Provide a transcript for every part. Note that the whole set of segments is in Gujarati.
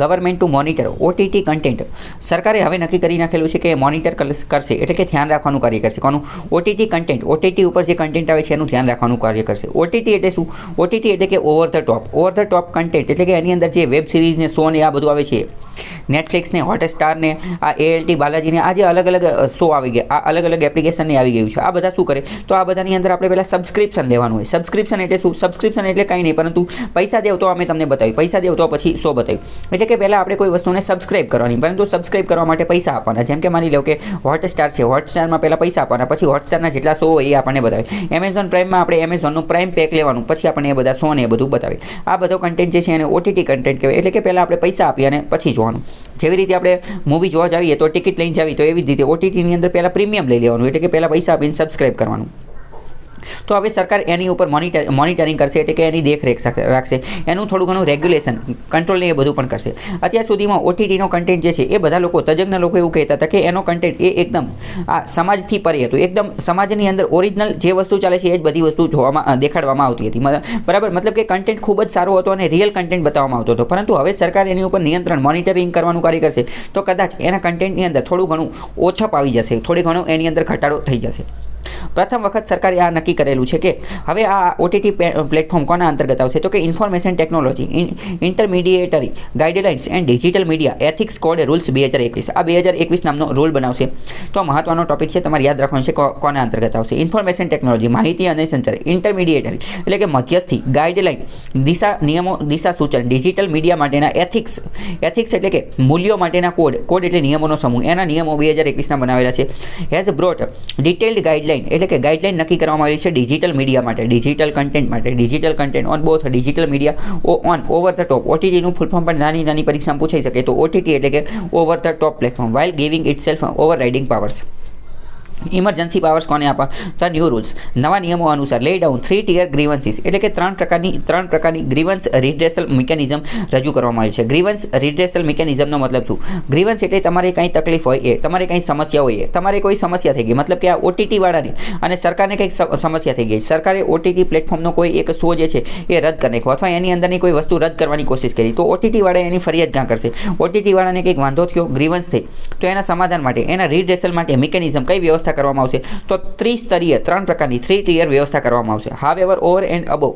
Government to monitor OTT content. સરકારે હવે નક્કી કરી નાખેલું છે કે મોનિટર કરશે, એટલે કે ધ્યાન રાખવાનું કાર્ય કરશે. કોનું? OTT content. ઓટીટી ઉપર જે કન્ટેન્ટ આવે છે એનું ધ્યાન રાખવાનું કાર્ય કરશે. ઓટીટી એટલે શું? ઓટીટી એટલે કે ઓવર ધ ટોપ કન્ટેન્ટ, એટલે કે એની અંદર જે વેબ સિરીઝ ને શો ને આ બધું આવે છે, નેટફ્લિક્સ ને, હોટસ્ટાર ને, આ ALT બાલાજીને, આ જે અલગ અલગ શો આવી ગયા, આ અલગ અલગ એપ્લિકેશન ને આવી ગયું છે, આ બધા શું કરે તો આ બધાની અંદર આપણે પહેલાં સબસ્ક્રિપ્શન લેવાનું હોય. સબસ્ક્રિપ્શન એટલે શું? સબસ્ક્રિપ્શન એટલે કંઈ નહીં પરંતુ પૈસા દેવ તો અમે તમને બતાવ્યું, પૈસા દેવ તો પછી શો બતાવ્યું. એટલે કે પહેલાં આપણે કોઈ વસ્તુને સબસ્ક્રાઇબ કરવાની, પરંતુ સબસ્ક્રાઇબ કરવા માટે પૈસા આપવાના. જેમ કે માની લો કે હોટસ્ટાર છે, હોટસ્ટારમાં પહેલાં પૈસા આપવાના, પછી હોટસ્ટારના જેટલા શો હોય એ આપણને બતાવે. એમેઝોન પ્રાઇમમાં આપણે એમેઝોનનું પ્રાઇમ પેક લેવાનું, પછી આપણને એ બધા શો ને એ બધું બતાવે. આ બધો કન્ટેન્ટ જે છે એને ઓટીટી કન્ટેન્ટ કહેવાય. એટલે કે પહેલાં આપણે પૈસા આપી અને પછી જોવાનું. જેવી રીતે આપણે મૂવી જોવા જાવીએ તો ટિકિટ લઈને જાવી, તો એવી જ રીતે ઓટીટીની અંદર પહેલાં પ્રીમિયમ લઈ લેવાનું, એટલે કે પહેલાં પૈસા આપીને સબસ્ક્રાઇબ કરવાનું. તો હવે સરકાર એની ઉપર મોનિટરિંગ કરશે, એટલે કે એની દેખરેખ રાખશે, એનું થોડું ઘણું રેગ્યુલેશન, કંટ્રોલ ને એ બધું પણ કરશે. અત્યાર સુધીમાં ઓટીટીનો કન્ટેન્ટ જે છે એ બધા લોકો, તજજ્ઞ લોકો એવું કહેતા હતા કે એનો કન્ટેન્ટ એ એકદમ આ સમાજથી પરે હતું, એકદમ સમાજની અંદર ઓરિજિનલ જે વસ્તુ ચાલે છે એ જ બધી વસ્તુ દેખાડવામાં આવતી હતી, બરાબર. મતલબ કે કન્ટેન્ટ ખૂબ જ સારો હતો અને રિયલ કન્ટેન્ટ બતાવવામાં આવતો હતો. પરંતુ હવે સરકાર એની ઉપર નિયંત્રણ, મોનિટરિંગ કરવાનું કાર્ય કરશે, તો કદાચ એના કન્ટેન્ટની અંદર થોડું ઘણું ઓછપ આવી જશે, થોડી ઘણું એની અંદર ઘટાડો થઈ જશે. પ્રથમ વખત સરકારે આ નક્કી કરેલું છે કે હવે આ ઓટીટી પ્લેટફોર્મ કોના અંતર્ગત આવશે, તો કે information technology intermediary guidelines and digital media ethics code rules 2021. આ 2021 નામનો રૂલ બનાવશે. તો મહત્વનો ટોપિક છે, તમારે યાદ રાખવાનું છે કોના અંતર્ગત આવશે. ઇન્ફોર્મેશન ટેકનોલોજી, માહિતી અને સંચાર, ઇન્ટરમીડિયેટરી એટલે કે મધ્યસ્થી, ગાઈડલાઇન દિશા નિયમો, દિશા સૂચન, ડિજિટલ મીડિયા માટેના એથિક્સ એટલે કે મૂલ્યો માટેના કોડ એટલે નિયમોનો સમૂહ, એના નિયમો 2021ના બનાવેલા છે. હેઝ બ્રોટ ડિટેલ્ડ ગાઈડલાઇન એટલે કે ગાઈડલાઇન નક્કી કરવામાં આવી છે ડિજિટલ મીડિયા માટે, ડિજિટલ કન્ટેન્ટ માટે, digital content on both digital media on over the top. ઓટીટીનું ફૂલ ફોર્મ પણ નાની પરીક્ષામાં પૂછાઈ શકે. તો ઓટીટી એટલે કે over the top platform while giving itself overriding powers. Emergency powers કોને આપવા? The new rules. નવા નિયમો અનુસાર લે ડાઉન 3 ટિયર ગ્રીવન્સીસ એટલે કે ત્રણ પ્રકારની ગ્રીવન્સ રિડ્રેસલ મિકેનિઝમ રજૂ કરવામાં આવી છે. ગ્રીવન્સ રિડ્રેસલ મિકેનિઝમનો મતલબ શું? ગ્રીવન્સ એટલે તમારે કંઈ તકલીફ હોય એ, તમારે કંઈ સમસ્યા હોય એ, તમારે કોઈ સમસ્યા થઈ ગઈ, મતલબ કે આ ઓટીટી વાળાને અને સરકારને કંઈક સમસ્યા થઈ ગઈ, સરકારે ઓટીટી પ્લેટફોર્મનો કોઈ એક શો જે છે એ રદ કરી નાખ્યો અથવા એની અંદરની કોઈ વસ્તુ રદ કરવાની કોશિશ કરી, તો ઓટીટી વાળા એની ફરિયાદ ક્યાં કરશે? ઓટીટી વાળાને કંઈક વાંધો થયો, ગ્રીવન્સ થઈ, તો એના સમાધાન માટે, એના રિડ્રેસલ માટે મિકેનિઝમ કઈ વ્યવસ્થા કરવામાં આવશે? તો ત્રિસ્તરીય, 3 પ્રકારની 3 ટિયર વ્યવસ્થા કરવામાં આવશે. However over and above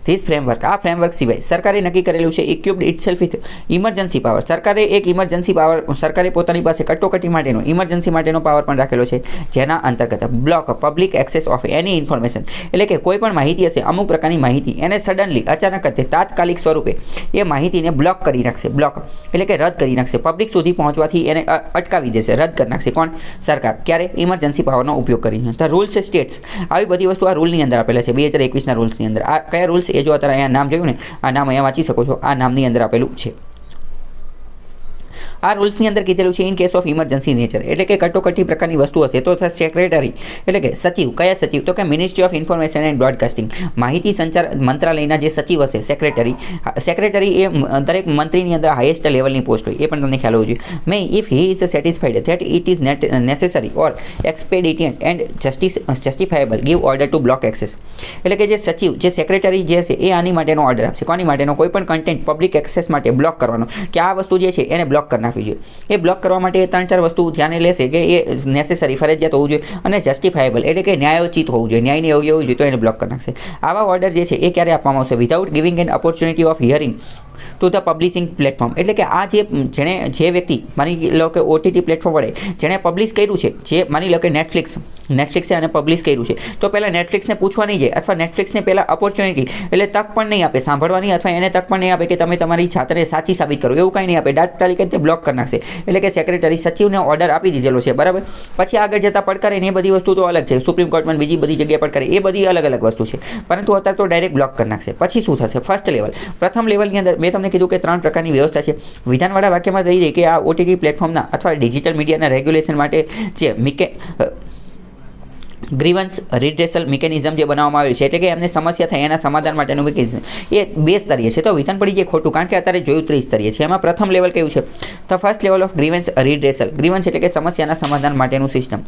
this framework, આ ફ્રેમવર્ક સિવાય સરકારે નક્કી કરેલું છે equipped itself with emergency power. સરકારે એક ઇમરજન્સી પાવર, સરકારે પોતાની પાસે કટોકટી માટેનો, ઇમરજન્સી માટેનો પાવર પણ રાખેલો છે, જેના અંતર્ગત block public access of any information એટલે કે કોઈ પણ માહિતી હશે, અમુક પ્રકારની માહિતી, એને સડનલી અચાનક જ તાત્કાલિક સ્વરૂપે એ માહિતીને બ્લોક કરી નાખશે. બ્લોક એટલે કે રદ કરી નાખશે, પબ્લિક સુધી પહોંચવાથી એને અટકાવી દેશે, રદ કરી નાખશે. કોણ? સરકાર. ક્યારે? ઇમરજન્સી પાવરનો ઉપયોગ કરીને. ધ રૂલ્સ સ્ટેટ્સ, આવી બધી વસ્તુ આ રૂલની અંદર આપેલા છે 2021ના રૂલ્સની અંદર. આ કયા રૂલ્સ? એ જો અત્યારે અહીંયા નામ જોયું ને, આ નામ અહીંયા વાંચી શકો છો, આ નામની અંદર આપેલું છે. આ રૂલ્સની અંદર કીધેલું છે in case of emergency nature એટલે કે કટોકટી પ્રકારની વસ્તુ હશે તો સેક્રેટરી એટલે કે સચિવ. કયા સચિવ? તો કે ministry of information and broadcasting, માહિતી સંચાર મંત્રાલયના જે સચિવ હશે, સેક્રેટરી એ દરેક મંત્રીની અંદર હાઈએસ્ટ લેવલની પોસ્ટ હોય, એ પણ તમને ખ્યાલ હોવો જોઈએ. May if he is satisfied that it is necessary or expedient and justifiable give order to block access એટલે કે જે સચિવ, જે સેક્રેટરી જે હશે એ આની માટેનો ઓર્ડર આપશે. કોની માટેનો? કોઈ પણ કન્ટેન્ટ પબ્લિક એક્સેસ માટે બ્લોક કરવાનો, કે આ વસ્તુ જે છે એને બ્લોક કરી નાખવી જોઈએ. એ બ્લોક કરવા માટે 3-4 વસ્તુ ધ્યાને લેશે કે એ નેસેસરી, ફરજિયાત હોવું જોઈએ અને જસ્ટિફાયેબલ એટલે કે ન્યાયોચિત હોવું જોઈએ, ન્યાયને યોગ્ય હોવું જોઈએ, તો એને બ્લોક કરી નાખશે. આવા ઓર્ડર જે છે એ ક્યારે આપવામાં આવશે? Without giving N opportunity of hearing to the publishing platform એટલે કે આ જે વ્યક્તિ, માની લો કે ઓટીટી પ્લેટફોર્મ વડે જેણે પબ્લિશ કર્યું છે, જે માની લો કે નેટફ્લિક્સે આને પબ્લિશ કર્યું છે, તો પહેલાં નેટફ્લિક્સને પૂછવા નહીં જાય અથવા નેટફ્લિક્સને પહેલાં ઓપોર્ચ્યુનિટી એટલે તક પણ નહીં આપે સાંભળવાની, અથવા એને તક પણ નહીં આપે કે તમે તમારી જાતને સાચી સાબિત કરો, એવું કંઈ નહીં આપે. ડાયરેક્ટ તે બ્લોક કરી નાખશે. એટલે કે સેક્રેટરી, સચિવને ઓર્ડર આપી દીધેલો છે, બરાબર. પછી આગળ જતાં પડકારે ને એ બધી વસ્તુ તો અલગ છે, સુપ્રીમ કોર્ટમાં બીજી બધી જગ્યાએ પડકારે, એ બધી અલગ વસ્તુ છે, પરંતુ અત્યારે તો ડાયરેક્ટ બ્લોક કરી નાખશે. પછી શું થશે? ફર્સ્ટ લેવલ, પ્રથમ લેવલની અંદર મેં તમને કીધું કે 3 પ્રકારની વ્યવસ્થા છે. વિધાનવાળા વાક્યમાં થઈ જાય કે આ ઓટીટી પ્લેટફોર્મના અથવા ડિજિટલ મીડિયાના રેગ્યુલેશન માટે જે ગ્રીવન્સ રિડ્રેસલ મિકેનિઝમ જે બનાવવામાં આવ્યું છે, એટલે કે એમને સમસ્યા થાય એના સમાધાન માટેનું મિકેનિઝમ, એ 2 સ્તરીય છે. તો વિધાન પડી જાય ખોટું, કારણ કે અત્યારે જોયું 3 સ્તરીય છે. એમાં પ્રથમ લેવલ કયું છે? તો first level of grievance redressal. Grievance એટલે કે સમસ્યાના સમાધાન માટેનું system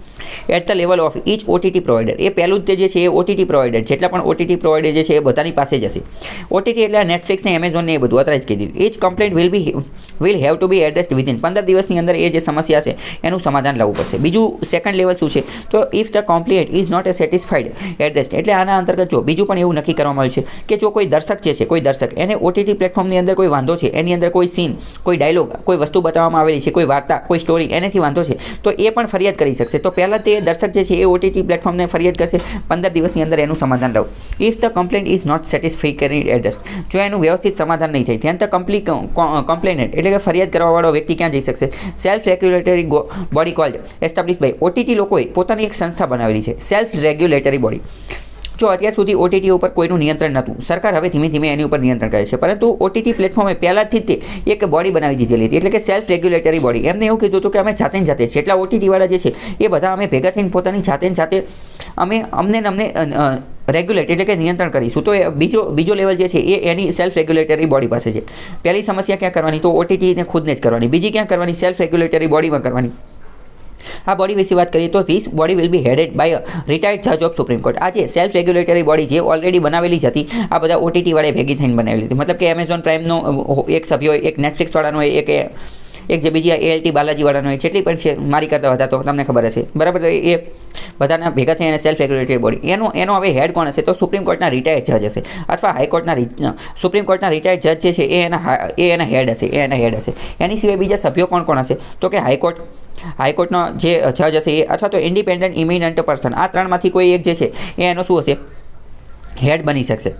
at the level of each OTT provider. એ પહેલું જ જે છે એ ઓટીટી પ્રોવાઈડર, જેટલા પણ ઓટીટી પ્રોવાઈડર જે છે એ બધાની પાસે જ હશે. ઓટીટી એટલે નેટફ્લિક્સ ને એમેઝોન ને એ બધું અત્યારે જ કહી દીધું. Each complaint will have to be addressed within 15 દિવસની અંદર એ જે સમસ્યા છે એનું સમાધાન લાવવું પડશે. બીજું સેકન્ડ લેવલ શું છે? તો if the complaint is not a satisfied addressed. એટલે આના અંતર્ગત જો બીજું પણ એવું નક્કી કરવામાં આવ્યું છે કે જો કોઈ દર્શક જે છે, કોઈ દર્શક એને ઓટીટી પ્લેટફોર્મની અંદર કોઈ વાંધો છે, એની અંદર કોઈ સીન, કોઈ ડાયલોગ, કોઈ વસ્તુ બતાવવામાં આવેલી છે, કોઈ વાર્તા, કોઈ સ્ટોરી, એનેથી વાંધો છે, તો એ પણ ફરિયાદ કરી શકશે. તો પહેલાં તે દર્શક જે છે એ ઓટીટી પ્લેટફોર્મને ફરિયાદ કરશે, 15 દિવસની અંદર એનું સમાધાન લાવો. If the complaint is not satisfactory addressed. જો એનું વ્યવસ્થિત સમાધાન નહીં થાય, ત્યાં ધ કમ્પ્લેનેન્ટ એટલે કે ફરિયાદ કરવાવાળો વ્યક્તિ ક્યાં જઈ શકશે? Self regulatory body called establish by. OTT લોકોએ પોતાની એક સંસ્થા બનાવેલી છે, સેલ્ફ રેગ્યુલેટરી બોડી. જો અત્યાર સુધી ઓટીટી ઉપર કોઈનું નિયંત્રણ નહોતું, સરકાર હવે ધીમે ધીમે એની ઉપર નિયંત્રણ કરે છે, પરંતુ ઓટીટી પ્લેટફોર્મે પહેલાંથી જ તે એક બોડી બનાવી દીધેલી હતી, એટલે કે સેલ્ફ રેગ્યુલેટરી બોડી. એમને એવું કીધું હતું કે અમે જાતે જાતે જેટલા ઓટીટીવાળા જે છે એ બધા અમે ભેગા થઈને પોતાની જાતે અમને રેગ્યુલેટ એટલે કે નિયંત્રણ કરીશું. તો એ બીજો લેવલ જે છે એ એની સેલ્ફ રેગ્યુલેટરી બોડી પાસે છે. પહેલી સમસ્યા ક્યાં કરવાની? તો ઓટીટીને ખુદને જ કરવાની. બીજી ક્યાં કરવાની? સેલ્ફ રેગ્યુલેટરી બોડીમાં કરવાની. આ બોડી વિશે વાત કરીએ તો this body will be headed by a retired જજ ઓફ સુપ્રીમ કોર્ટ. આ જે સેલ્ફ રેગ્યુલેટરી બોડી જે ઓલરેડી બનાવેલી જ હતી, આ બધા ઓટીટી વાળે ભેગી થઈને બનાવેલી હતી. મતલબ કે એમેઝોન પ્રાઇમનો એક સભ્ય હોય, એક નેટફ્લિક્સ વાળાનો હોય, એક જે બીજી ALT બાલાજી વાળાનો હોય, જેટલી પણ છે મારી કરતા હતા તો તમને ખબર હશે, બરાબર. તો એ બધાના ભેગા થઈ અને સેલ્ફ રેગ્યુલેટરી બોડી એનો હવે હેડ કોણ હશે? તો સુપ્રીમ કોર્ટના રિટાયર્ડ જજ હશે, અથવા હાઈકોર્ટના સુપ્રીમ કોર્ટના રિટાયર્ડ જજ જે છે એ એના હેડ હશે. એની સિવાય બીજા સભ્યો કોણ હશે? તો કે હાઈકોર્ટનો જે જજ હશે એ, અથવા તો ઇન્ડિપેન્ડન્ટ ઇમિનન્ટ પર્સન. આ ત્રણમાંથી કોઈ એક જે છે એ એનો શું હશે? હેડ બની શકશે.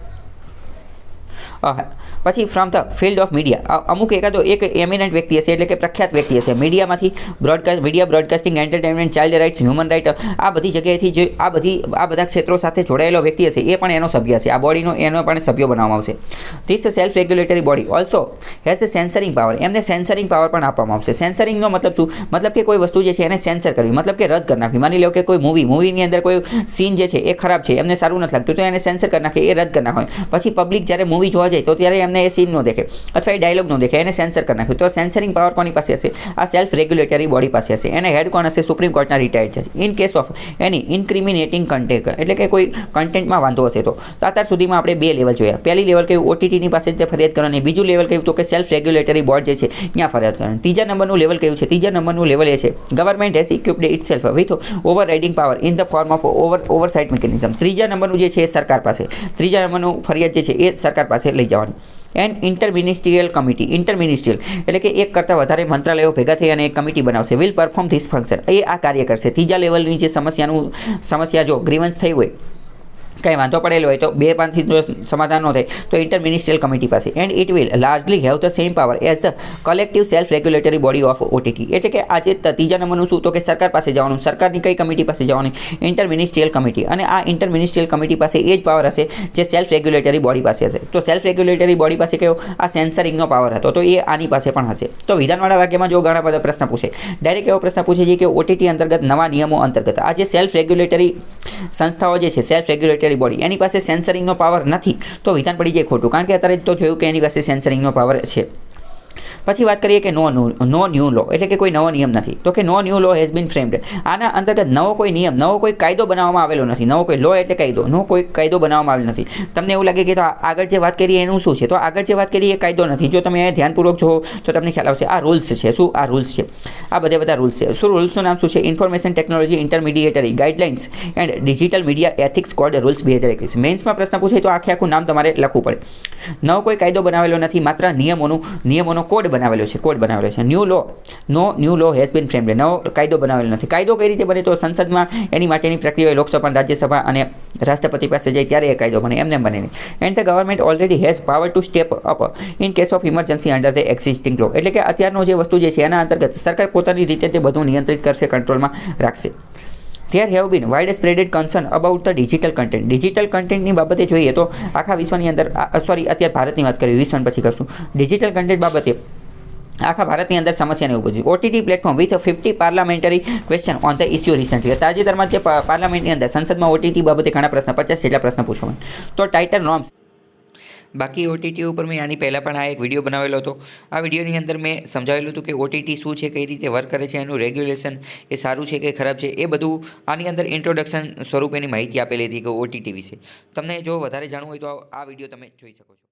પછી from the field of media, અમુક એક એમિનન્ટ વ્યક્તિ હશે, એટલે કે પ્રખ્યાત વ્યક્તિ હશે મીડિયામાંથી, media, broadcasting, entertainment, child rights, human right, આ બધી જગ્યાએથી જે આ બધા ક્ષેત્રો સાથે જોડાયેલો વ્યક્તિ હશે એ પણ એનો સભ્ય હશે. આ બોડીનો એનો પણ સભ્યો બનાવવામાં આવશે. This self regulatory body also has a censoring power. એમને સેન્સરિંગ પાવર પણ આપવામાં આવશે. સેન્સરિંગનો મતલબ શું? મતલબ કે કોઈ વસ્તુ જે છે એને સેન્સર કરવી, મતલબ કે રદ કરી નાખવી. માની લો કે કોઈ મૂવીની અંદર કોઈ સીન જે છે એ ખરાબ છે, એમને સારું નથી લાગતું, તો એને સેન્સર કરી નાખે, એ રદ કરી નાખે. પછી પબ્લિક જ્યારે મૂવી જોવા જાય તો ત્યારે એમને એ સીન ન દેખે અથવા એ ડાયલોગ ન દેખે, એને સેન્સર કરી નાખ્યું. તો સેન્સરિંગ પાવર કોની પાસે હશે? આ સેલ્ફ રેગ્યુલેટરી બોડી પાસે હશે. એને હેડ કોણ હશે? સુપ્રીમ કોર્ટના રિટાયર્ડ જજ. In case of any incriminating content, એટલે કે કોઈ કન્ટેન્ટમાં વાંધો હશે. તો અત્યાર સુધીમાં આપણે 2 લેવલ જોયા. પહેલી લેવલ કયું? ઓટીટીની પાસે જ ફરિયાદ કરવાની. બીજું લેવલ કયું? તો કે સેલ્ફ રેગ્યુલેટરી બોર્ડ જે છે ત્યાં ફરિયાદ કરવાની. ત્રીજા નંબરનું લેવલ કયું છે? ત્રીજા નંબરનું લેવલ એ છે government has equipped itself with overriding power in the form of oversight mechanism. ત્રીજા નંબરનું જે છે એ સરકાર પાસે, ત્રીજા નંબરનું ફરિયાદ જે છે એ સરકાર પાસે લઈ જવાની. એન્ડ ઇન્ટરમિનિસ્ટ્રીયલ કમિટી, ઇન્ટરમિનિસ્ટ્રીયલ એટલે કે એક કરતાં વધારે મંત્રાલયો ભેગા થઈ અને એક કમિટી બનાવશે. Will perform this function. એ આ કાર્ય કરશે. ત્રીજા લેવલની જે સમસ્યા જો ગ્રીવન્સ થઈ હોય, કંઈ વાંધો પડેલો હોય, તો 2-5થી જો સમાધાન ન થાય તો ઇન્ટરમિનિસ્ટ્રીયલ કમિટી પાસે. And it will largely have the same power as the collective self regulatory body of OTT. એટલે કે આજે ત્રીજા નંબરનું શું? તો કે સરકાર પાસે જવાનું. સરકારની કઈ કમિટી પાસે જવાની? ઇન્ટરમિનિસ્ટ્રીયલ કમિટી. અને આ ઇન્ટરમિનિસ્ટ્રીયલ કમિટી પાસે એ જ પાવર હશે જે સેલ્ફ રેગ્યુલેટરી બોડી પાસે હશે. તો સેલ્ફ રેગ્યુલેટરી બોડી પાસે કયો? આ સેન્સરિંગનો પાવર હતો, તો એ આની પાસે પણ હશે. તો વિધાનવાળા વાક્યમાં જો ઘણા બધા પ્રશ્ન પૂછે, ડાયરેક્ટ એવો પ્રશ્ન પૂછે છે કે ઓટીટી અંતર્ગત નવા નિયમો અંતર્ગત આ જે સેલ્ફ રેગ્યુલેટરી સંસ્થાઓ જે છે, સેલ્ફ રેગ્યુલેટરી બોડી, એની પાસે સેન્સરિંગનો પાવર નથી, તો વિધાન પડી જાય ખોટું, કારણ કે અત્યારે તો જોયું કે એની પાસે સેન્સરિંગનો પાવર છે. પછી વાત કરીએ કે નો ન્યૂ લો, એટલે કે કોઈ નવો નિયમ નથી. તો કે no new law has been framed. આના અંતર્ગત નવો કોઈ નિયમ, નવો કોઈ કાયદો બનાવવામાં આવેલો નથી. નવો કોઈ લો એટલે કાયદો, નો કોઈ કાયદો બનાવવામાં આવેલો નથી. તમને એવું લાગે કે તો આગળ જે વાત કરી એનું શું છે? તો આગળ જે વાત કરી એ કાયદો નથી. જો તમે ધ્યાનપૂર્વક જુઓ તો તમને ખ્યાલ આવશે. આ રૂલ્સ છે. શું આ રૂલ્સ છે? આ બધા રૂલ્સ છે. શું રૂલ્સનું નામ શું છે? Information technology intermediary guidelines and digital media ethics code rules 2021. મેન્સમાં પ્રશ્ન પૂછે તો આખું નામ તમારે લખવું પડે. નવો કોઈ કાયદો બનાવેલો નથી, માત્ર નિયમોનો કોડ બનાવેલો છે. New law has been framed. નવો કાયદો બનાવેલો નથી. કાયદો કઈ રીતે બને? તો સંસદમાં એની માટેની પ્રક્રિયા, લોકસભા, રાજ્યસભા અને રાષ્ટ્રપતિ પાસે જાય ત્યારે એ કાયદો બને, એમને બને નહીં. And the government already has power to step up in case of emergency under the existing law. એટલે કે અત્યારનો જે વસ્તુ જે છે એના અંતર્ગત સરકાર પોતાની રીતે તે બધું નિયંત્રિત કરશે, કંટ્રોલમાં રાખશે. There have been widespread concern about the digital content. Digital કન્ટેન્ટની બાબતે જોઈએ તો આખા વિશ્વની અંદર, અત્યારે ભારતની વાત કરીએ, વિશ્વ પછી કરશું. ડિજિટલ કન્ટેન્ટ બાબતે આખા ભારતની અંદર સમસ્યાને ઊભી OTT platform with 50 parliamentary question on the issue recently. તાજેતરમાં જે પાર્લામેન્ટની અંદર સંસદમાં ઓટીટી બાબતે ઘણા પ્રશ્ન 50 જેટલા પ્રશ્ન પૂછવામાં. તો ટાઇટલ નોર્મ્સ. બાકી ઓટીટી ઉપર મેં આની પહેલાં પણ આ એક વિડીયો બનાવેલો હતો. આ વિડીયોની અંદર મેં સમજાવેલું હતું કે ઓટીટી શું છે, કઈ રીતે વર્ક કરે છે, એનું રેગ્યુલેશન એ સારું છે કે ખરાબ છે, એ બધું આની અંદર ઇન્ટ્રોડક્શન સ્વરૂપેની માહિતી આપેલી હતી કે ઓટીટી વિશે. તમને જો વધારે જાણવું હોય તો આ વિડીયો તમે જોઈ શકો છો.